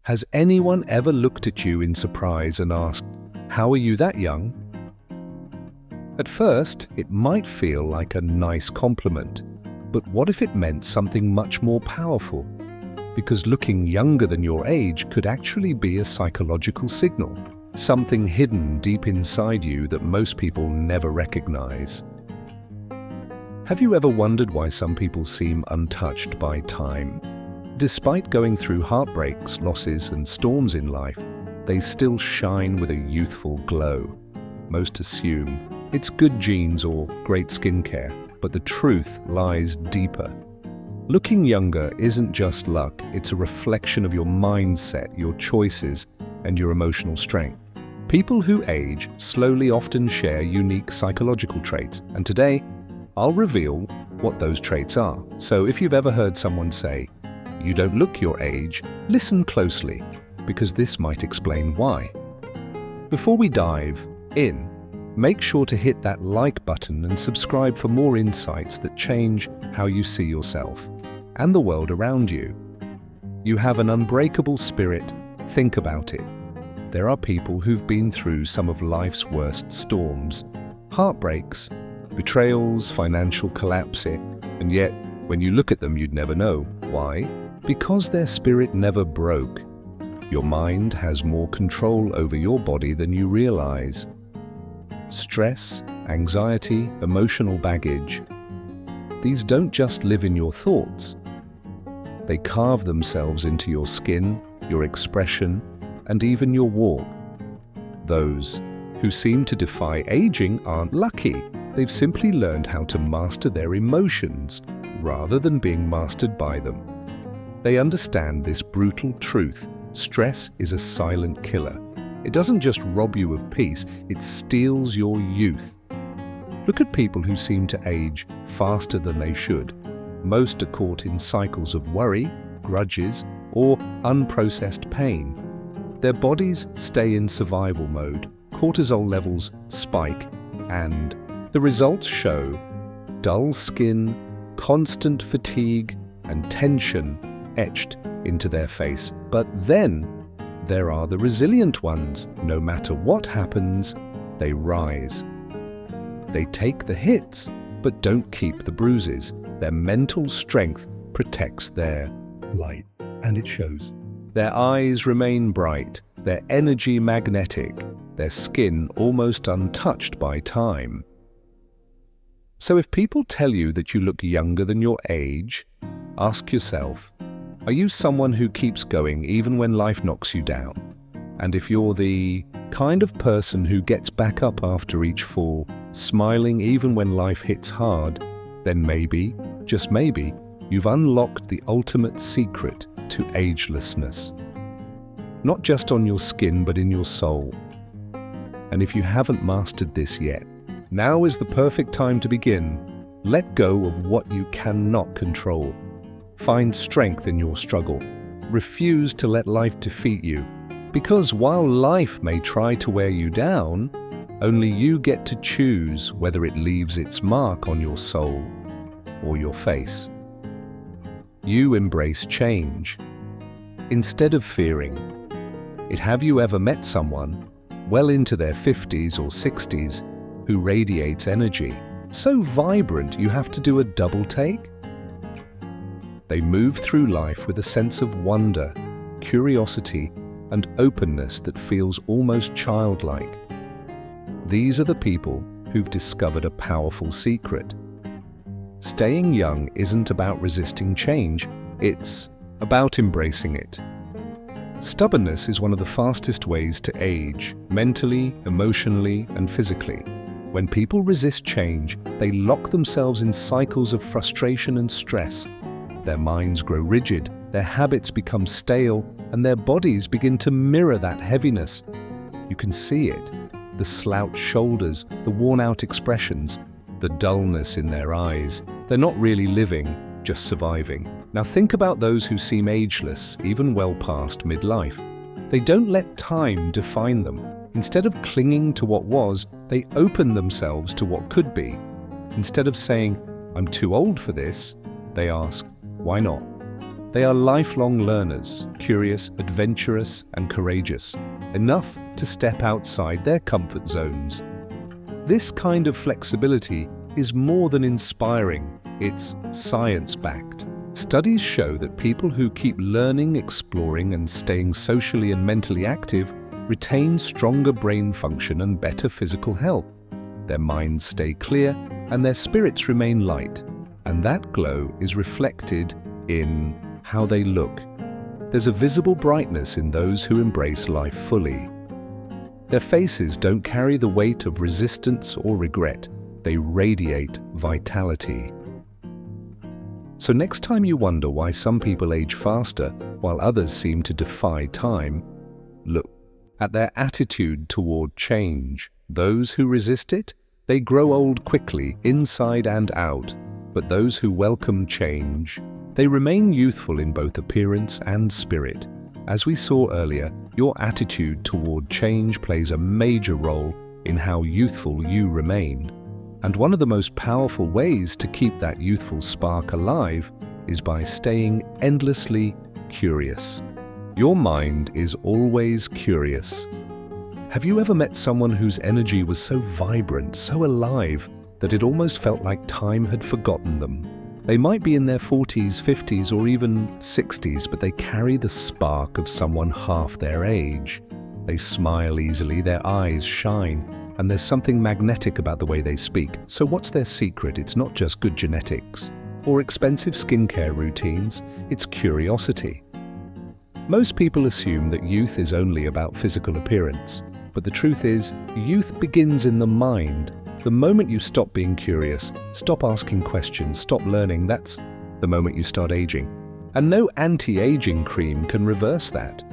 Has anyone ever looked at you in surprise and asked, "How are you that young?" At first, it might feel like a nice compliment, but what if it meant something much more powerful? Because looking younger than your age could actually be a psychological signal, something hidden deep inside you that most people never recognize. Have you ever wondered why some people seem untouched by time? Despite going through heartbreaks, losses, and storms in life, they still shine with a youthful glow. Most assume it's good genes or great skincare, but the truth lies deeper. Looking younger isn't just luck, it's a reflection of your mindset, your choices, and your emotional strength. People who age slowly often share unique psychological traits, and today, I'll reveal what those traits are. So if you've ever heard someone say, "You don't look your age," listen closely, because this might explain why. Before we dive in, make sure to hit that like button and subscribe for more insights that change how you see yourself and the world around you. You have an unbreakable spirit. Think about it. There are people who've been through some of life's worst storms, heartbreaks, betrayals, financial collapse, and yet, when you look at them, you'd never know. Why? Because their spirit never broke. Your mind has more control over your body than you realize. Stress, anxiety, emotional baggage, these don't just live in your thoughts. They carve themselves into your skin, your expression, and even your walk. Those who seem to defy aging aren't lucky. They've simply learned how to master their emotions rather than being mastered by them. They understand this brutal truth. Stress is a silent killer. It doesn't just rob you of peace, it steals your youth. Look at people who seem to age faster than they should. Most are caught in cycles of worry, grudges, or unprocessed pain. Their bodies stay in survival mode, cortisol levels spike, and the results show dull skin, constant fatigue, and tension etched into their face. But then there are the resilient ones. No matter what happens, they rise. They take the hits, but don't keep the bruises. Their mental strength protects their light, and it shows. Their eyes remain bright, their energy magnetic, their skin almost untouched by time. So if people tell you that you look younger than your age, ask yourself, are you someone who keeps going even when life knocks you down? And if you're the kind of person who gets back up after each fall, smiling even when life hits hard, then maybe, just maybe, you've unlocked the ultimate secret to agelessness. Not just on your skin, but in your soul. And if you haven't mastered this yet, now is the perfect time to begin. Let go of what you cannot control. Find strength in your struggle. Refuse to let life defeat you. Because while life may try to wear you down, only you get to choose whether it leaves its mark on your soul or your face. You embrace change instead of fearing it. Have you ever met someone well into their 50s or 60s who radiates energy so vibrant you have to do a double take? They move through life with a sense of wonder, curiosity, and openness that feels almost childlike. These are the people who've discovered a powerful secret. Staying young isn't about resisting change, it's about embracing it. Stubbornness is one of the fastest ways to age, mentally, emotionally, and physically. When people resist change, they lock themselves in cycles of frustration and stress. Their minds grow rigid, their habits become stale, and their bodies begin to mirror that heaviness. You can see it. The slouched shoulders, the worn-out expressions, the dullness in their eyes. They're not really living, just surviving. Now think about those who seem ageless, even well past midlife. They don't let time define them. Instead of clinging to what was, they open themselves to what could be. Instead of saying, "I'm too old for this," they ask, "Why not?" They are lifelong learners, curious, adventurous, and courageous, enough to step outside their comfort zones. This kind of flexibility is more than inspiring, it's science-backed. Studies show that people who keep learning, exploring, and staying socially and mentally active retain stronger brain function and better physical health. Their minds stay clear and their spirits remain light, and that glow is reflected in how they look. There's a visible brightness in those who embrace life fully. Their faces don't carry the weight of resistance or regret. They radiate vitality. So next time you wonder why some people age faster while others seem to defy time, look at their attitude toward change. Those who resist it, they grow old quickly, inside and out. But those who welcome change, they remain youthful in both appearance and spirit. As we saw earlier, your attitude toward change plays a major role in how youthful you remain. And one of the most powerful ways to keep that youthful spark alive is by staying endlessly curious. Your mind is always curious. Have you ever met someone whose energy was so vibrant, so alive, that it almost felt like time had forgotten them? They might be in their 40s, 50s, or even 60s, but they carry the spark of someone half their age. They smile easily, their eyes shine, and there's something magnetic about the way they speak. So what's their secret? It's not just good genetics or expensive skincare routines, it's curiosity. Most people assume that youth is only about physical appearance, but the truth is, youth begins in the mind. The moment you stop being curious, stop asking questions, stop learning, that's the moment you start aging. And no anti-aging cream can reverse that.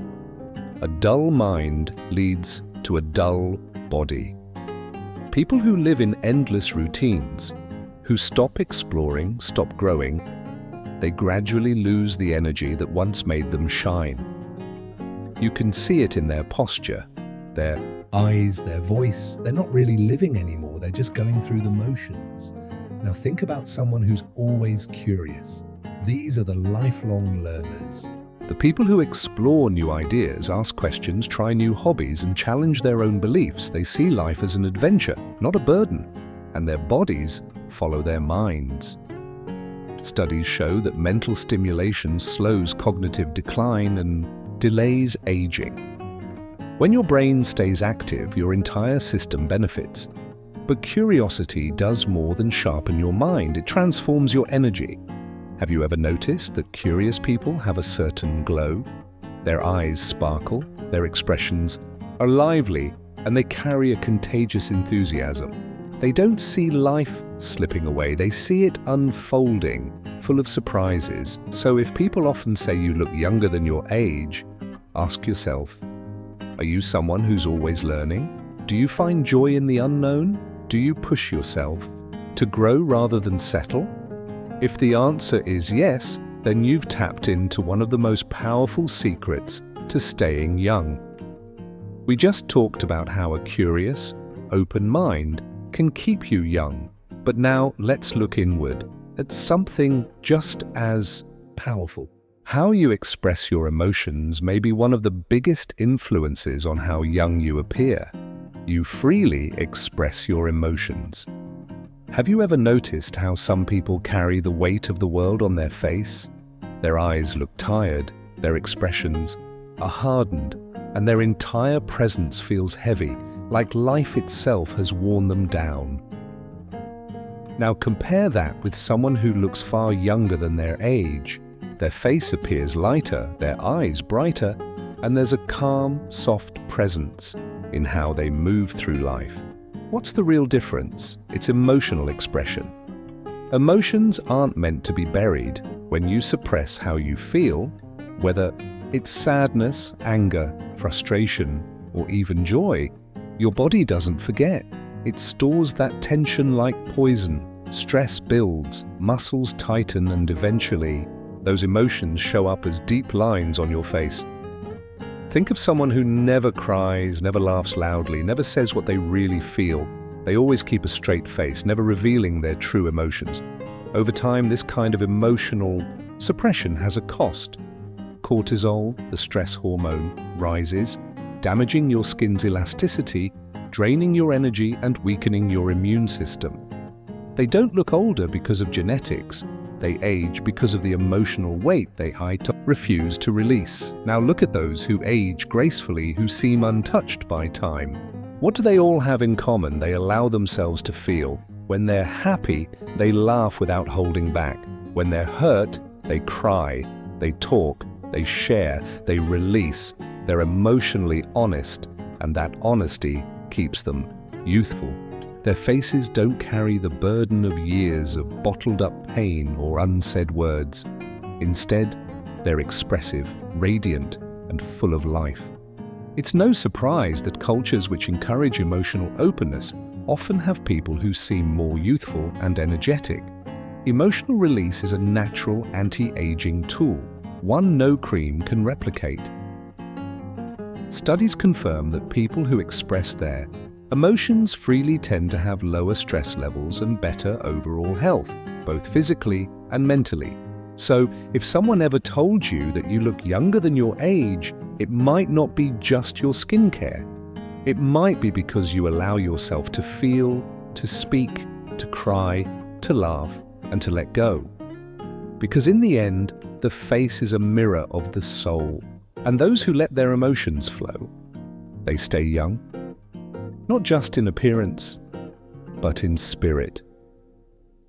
A dull mind leads to a dull body. People who live in endless routines, who stop exploring, stop growing, they gradually lose the energy that once made them shine. You can see it in their posture, their eyes, their voice. They're not really living anymore, they're just going through the motions. Now think about someone who's always curious. These are the lifelong learners. The people who explore new ideas, ask questions, try new hobbies, and challenge their own beliefs. They see life as an adventure, not a burden, and their bodies follow their minds. Studies show that mental stimulation slows cognitive decline and delays aging. When your brain stays active, your entire system benefits. But curiosity does more than sharpen your mind, it transforms your energy. Have you ever noticed that curious people have a certain glow? Their eyes sparkle, their expressions are lively, and they carry a contagious enthusiasm. They don't see life slipping away, they see it unfolding, full of surprises. So if people often say you look younger than your age, ask yourself, are you someone who's always learning? Do you find joy in the unknown? Do you push yourself to grow rather than settle? If the answer is yes, then you've tapped into one of the most powerful secrets to staying young. We just talked about how a curious, open mind can keep you young. But now let's look inward at something just as powerful. How you express your emotions may be one of the biggest influences on how young you appear. You freely express your emotions. Have you ever noticed how some people carry the weight of the world on their face? Their eyes look tired, their expressions are hardened, and their entire presence feels heavy, like life itself has worn them down. Now compare that with someone who looks far younger than their age. Their face appears lighter, their eyes brighter, and there's a calm, soft presence in how they move through life. What's the real difference? It's emotional expression. Emotions aren't meant to be buried. When you suppress how you feel, whether it's sadness, anger, frustration, or even joy, your body doesn't forget. It stores that tension like poison. Stress builds, muscles tighten, and eventually, those emotions show up as deep lines on your face. Think of someone who never cries, never laughs loudly, never says what they really feel. They always keep a straight face, never revealing their true emotions. Over time, this kind of emotional suppression has a cost. Cortisol, the stress hormone, rises, damaging your skin's elasticity, draining your energy and weakening your immune system. They don't look older because of genetics. They age because of the emotional weight they hide to refuse to release. Now look at those who age gracefully, who seem untouched by time. What do they all have in common? They allow themselves to feel. When they're happy, they laugh without holding back. When they're hurt, they cry, they talk, they share, they release. They're emotionally honest, and that honesty keeps them youthful. Their faces don't carry the burden of years of bottled-up pain or unsaid words. Instead, they're expressive, radiant, and full of life. It's no surprise that cultures which encourage emotional openness often have people who seem more youthful and energetic. Emotional release is a natural anti-aging tool, one no cream can replicate. Studies confirm that people who express their emotions freely tend to have lower stress levels and better overall health, both physically and mentally. So, if someone ever told you that you look younger than your age, it might not be just your skincare. It might be because you allow yourself to feel, to speak, to cry, to laugh, and to let go. Because in the end, the face is a mirror of the soul, and those who let their emotions flow, they stay young. Not just in appearance, but in spirit.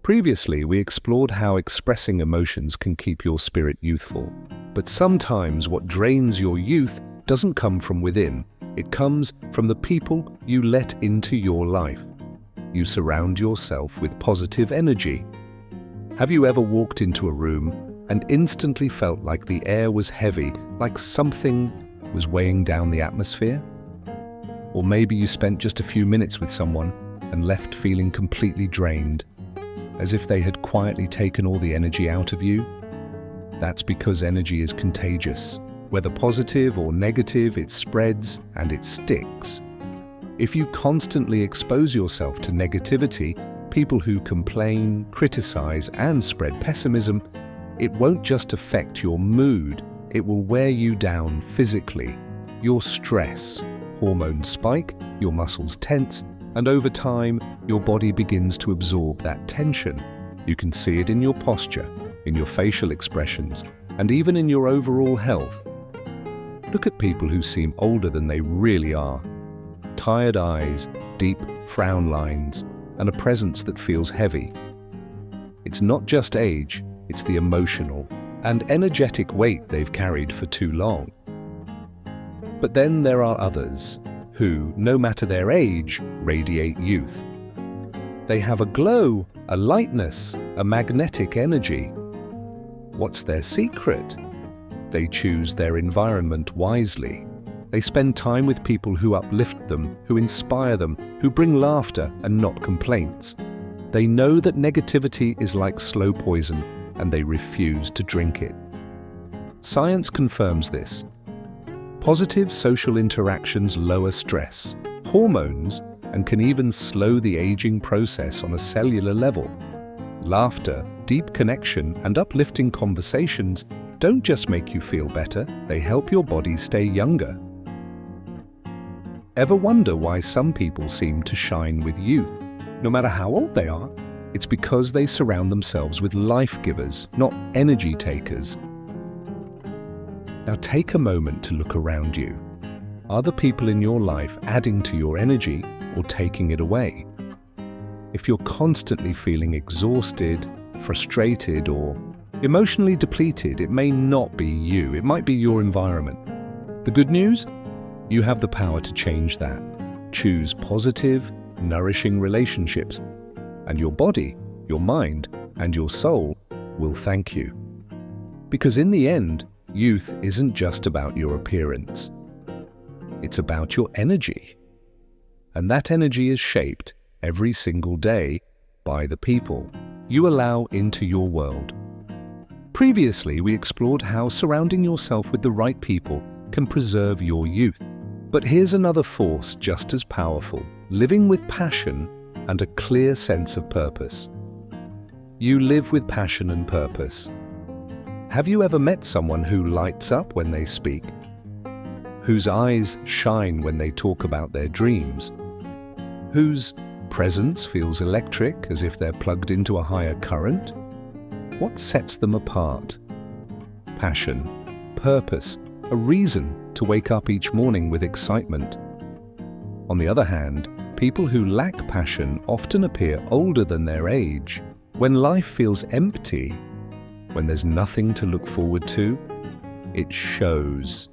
Previously, we explored how expressing emotions can keep your spirit youthful. But sometimes what drains your youth doesn't come from within. It comes from the people you let into your life. You surround yourself with positive energy. Have you ever walked into a room and instantly felt like the air was heavy, like something was weighing down the atmosphere? Or maybe you spent just a few minutes with someone and left feeling completely drained, as if they had quietly taken all the energy out of you? That's because energy is contagious. Whether positive or negative, it spreads and it sticks. If you constantly expose yourself to negativity, people who complain, criticize, and spread pessimism, it won't just affect your mood, it will wear you down physically. Your stress hormones spike, your muscles tense, and over time, your body begins to absorb that tension. You can see it in your posture, in your facial expressions, and even in your overall health. Look at people who seem older than they really are. Tired eyes, deep frown lines, and a presence that feels heavy. It's not just age, it's the emotional and energetic weight they've carried for too long. But then there are others who, no matter their age, radiate youth. They have a glow, a lightness, a magnetic energy. What's their secret? They choose their environment wisely. They spend time with people who uplift them, who inspire them, who bring laughter and not complaints. They know that negativity is like slow poison, and they refuse to drink it. Science confirms this. Positive social interactions lower stress, hormones, and can even slow the aging process on a cellular level. Laughter, deep connection, and uplifting conversations don't just make you feel better, they help your body stay younger. Ever wonder why some people seem to shine with youth? No matter how old they are, it's because they surround themselves with life givers, not energy takers. Now take a moment to look around you. Are the people in your life adding to your energy or taking it away? If you're constantly feeling exhausted, frustrated, or emotionally depleted, it may not be you, it might be your environment. The good news? You have the power to change that. Choose positive, nourishing relationships, and your body, your mind, and your soul will thank you. Because in the end, youth isn't just about your appearance. It's about your energy. And that energy is shaped every single day by the people you allow into your world. Previously, we explored how surrounding yourself with the right people can preserve your youth. But here's another force just as powerful: living with passion and a clear sense of purpose. You live with passion and purpose. Have you ever met someone who lights up when they speak? Whose eyes shine when they talk about their dreams? Whose presence feels electric, as if they're plugged into a higher current? What sets them apart? Passion, purpose, a reason to wake up each morning with excitement. On the other hand, people who lack passion often appear older than their age. When life feels empty, when there's nothing to look forward to, it shows.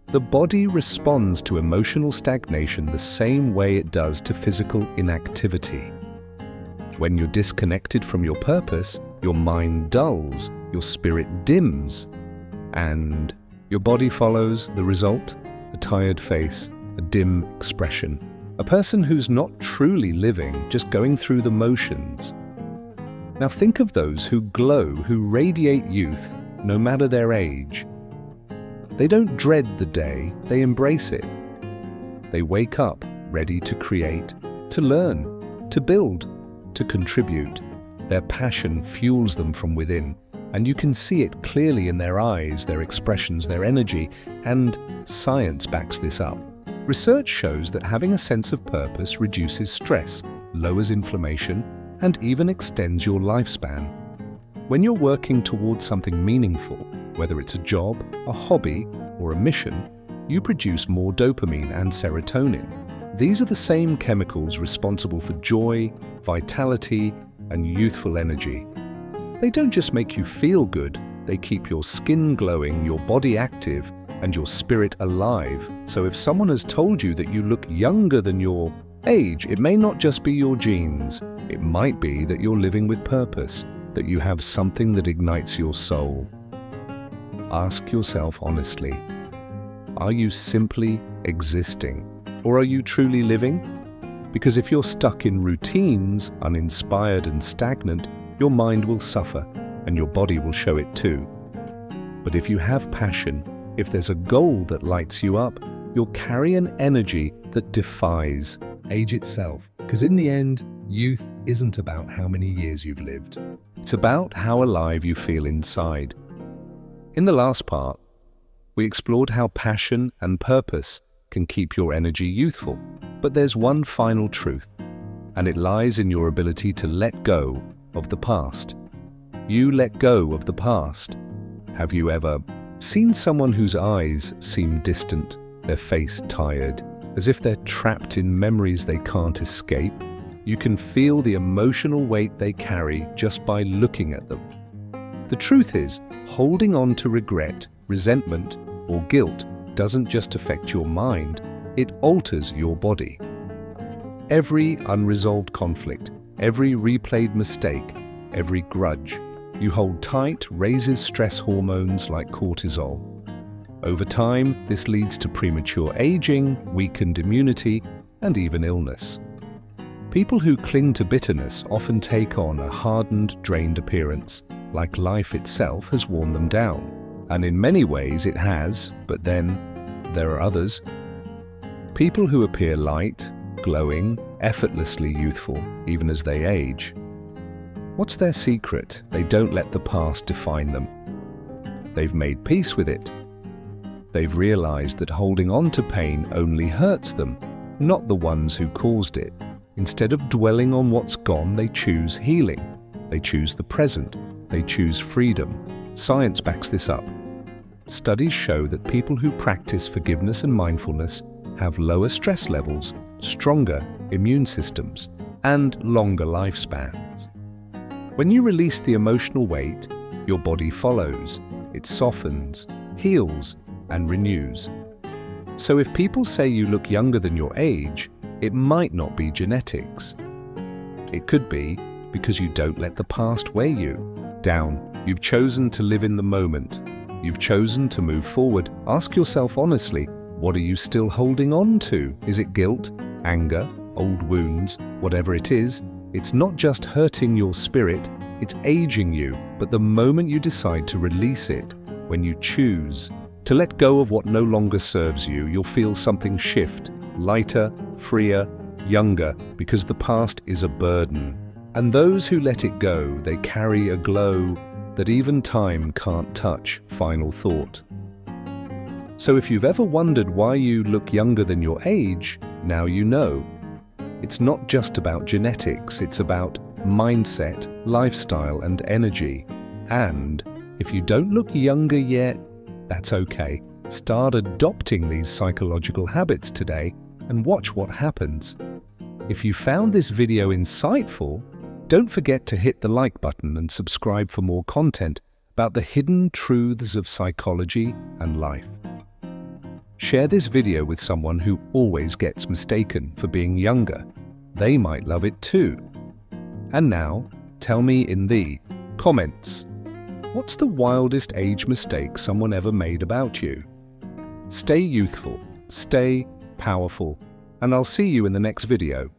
The body responds to emotional stagnation the same way it does to physical inactivity. When you're disconnected from your purpose, your mind dulls, your spirit dims, and your body follows. The result? A tired face, a dim expression. A person who's not truly living, just going through the motions. Now think of those who glow, who radiate youth, no matter their age. They don't dread the day, they embrace it. They wake up ready to create, to learn, to build, to contribute. Their passion fuels them from within, and you can see it clearly in their eyes, their expressions, their energy, and science backs this up. Research shows that having a sense of purpose reduces stress, lowers inflammation, and even extends your lifespan. When you're working towards something meaningful, whether it's a job, a hobby, or a mission, you produce more dopamine and serotonin. These are the same chemicals responsible for joy, vitality, and youthful energy. They don't just make you feel good, they keep your skin glowing, your body active, and your spirit alive. So if someone has told you that you look younger than your age, it may not just be your genes. It might be that you're living with purpose, that you have something that ignites your soul. Ask yourself honestly, are you simply existing, or are you truly living? Because if you're stuck in routines, uninspired and stagnant, your mind will suffer, and your body will show it too. But if you have passion, if there's a goal that lights you up, you'll carry an energy that defies age itself. Because in the end, youth isn't about how many years you've lived. It's about how alive you feel inside. In the last part, we explored how passion and purpose can keep your energy youthful. But there's one final truth, and it lies in your ability to let go of the past. You let go of the past. Have you ever seen someone whose eyes seem distant, their face tired, as if they're trapped in memories they can't escape? You can feel the emotional weight they carry just by looking at them. The truth is, holding on to regret, resentment, or guilt doesn't just affect your mind, it alters your body. Every unresolved conflict, every replayed mistake, every grudge you hold tight raises stress hormones like cortisol. Over time, this leads to premature aging, weakened immunity, and even illness. People who cling to bitterness often take on a hardened, drained appearance, like life itself has worn them down. And in many ways it has, but then there are others. People who appear light, glowing, effortlessly youthful, even as they age. What's their secret? They don't let the past define them. They've made peace with it. They've realized that holding on to pain only hurts them, not the ones who caused it. Instead of dwelling on what's gone, they choose healing. They choose the present. They choose freedom. Science backs this up. Studies show that people who practice forgiveness and mindfulness have lower stress levels, stronger immune systems, and longer lifespans. When you release the emotional weight, your body follows. It softens, heals, and renews. So if people say you look younger than your age, it might not be genetics. It could be because you don't let the past weigh you down. You've chosen to live in the moment. You've chosen to move forward. Ask yourself honestly, what are you still holding on to? Is it guilt, anger, old wounds, whatever it is? It's not just hurting your spirit, it's aging you. But the moment you decide to release it, when you choose to let go of what no longer serves you, you'll feel something shift, lighter, freer, younger, because the past is a burden. And those who let it go, they carry a glow that even time can't touch final thought. So if you've ever wondered why you look younger than your age, now you know. It's not just about genetics, it's about mindset, lifestyle, and energy. And if you don't look younger yet, that's okay. Start adopting these psychological habits today and watch what happens. If you found this video insightful, don't forget to hit the like button and subscribe for more content about the hidden truths of psychology and life. Share this video with someone who always gets mistaken for being younger. They might love it too. And now, tell me in the comments, what's the wildest age mistake someone ever made about you? Stay youthful, stay powerful, and I'll see you in the next video.